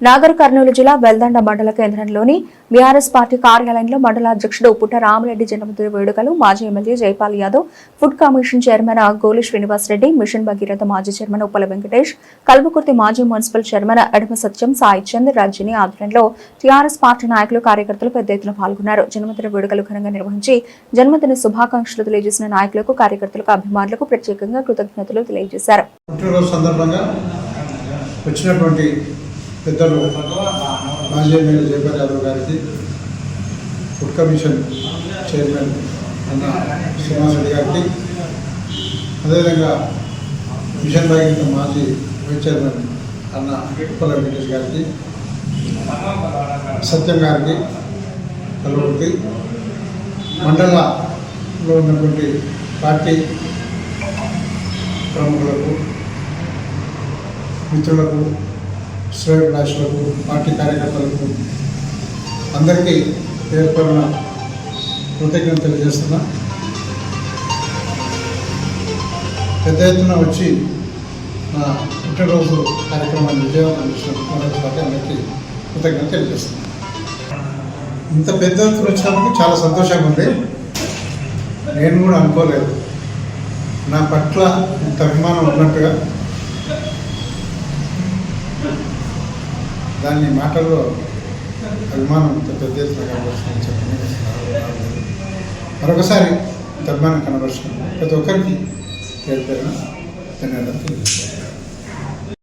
నాగర్ కర్నూలు జిల్లా వెల్దండ మండల కేంద్రంలోని బీఆర్ఎస్ పార్టీ కార్యాలయంలో మండల అధ్యక్షుడు పుట్ట రామరెడ్డి జన్మదిన వేడుకలు మాజీ MLA Jaipal Yadav, food commission chairman గోలి శ్రీనివాస్ రెడ్డి, మిషన్ భగీరథ మాజీ చైర్మన్ ఉప్పల వెంకటేష్, కల్వకుర్తి మాజీ మున్సిపల్ చైర్మన్ ఎడమ సత్యం, సాయి చంద్, రజని ఆధ్వర్యంలో టీఆర్ఎస్ పార్టీ నాయకులు, కార్యకర్తలు పెద్ద ఎత్తున పాల్గొన్నారు. జన్మదిన వేడుకలు ఘనంగా నిర్వహించి జన్మదిన శుభాకాంక్షలు తెలియజేసిన నాయకులకు, కార్యకర్తలకు, అభిమానులకు ప్రత్యేకంగా కృతజ్ఞతలు తెలియజేశారు. పెద్దలు మాజీ ఎమ్మెల్యే జైపాల్ యాదవ్ గారికి, ఫుడ్ కమిషన్ చైర్మన్ అన్న శ్రీనివాస్ రెడ్డి గారికి, అదేవిధంగా మిషన్ భగీరథ మాజీ వైస్ చైర్మన్ అన్న ఉప్పల వెంకటేష్ గారికి, సత్యం గారికి, కల్వకుర్తి మండలంలో ఉన్నటువంటి పార్టీ ప్రముఖులకు, మిత్రులకు, శ్రేయోభిలాషులకు, పార్టీ కార్యకర్తలకు అందరికీ పేర్కొన్న కృతజ్ఞతలు తెలియజేస్తున్నా. పెద్ద ఎత్తున వచ్చి నా పుట్టినరోజు కార్యక్రమాన్ని విజయవంతం చేసినందుకు మరొకసారి అందరికీ కృతజ్ఞత తెలియజేస్తున్నా. ఇంత పెద్ద ఎత్తున వచ్చినందుకు చాలా సంతోషంగా ఉంది. నేను కూడా అనుకోలేదు నా పట్ల ఇంత అభిమానం ఉన్నట్టుగా. దాన్ని మాటల్లో అభిమానం పెద్ద ఎత్తున కనబరుచుకొని చెప్పండి. మరొకసారి అభిమానం కనబరుచుకున్నాను. ప్రతి ఒక్కరికి పేరు పేరున ధన్యవాదాలు తెలియజేస్తాను.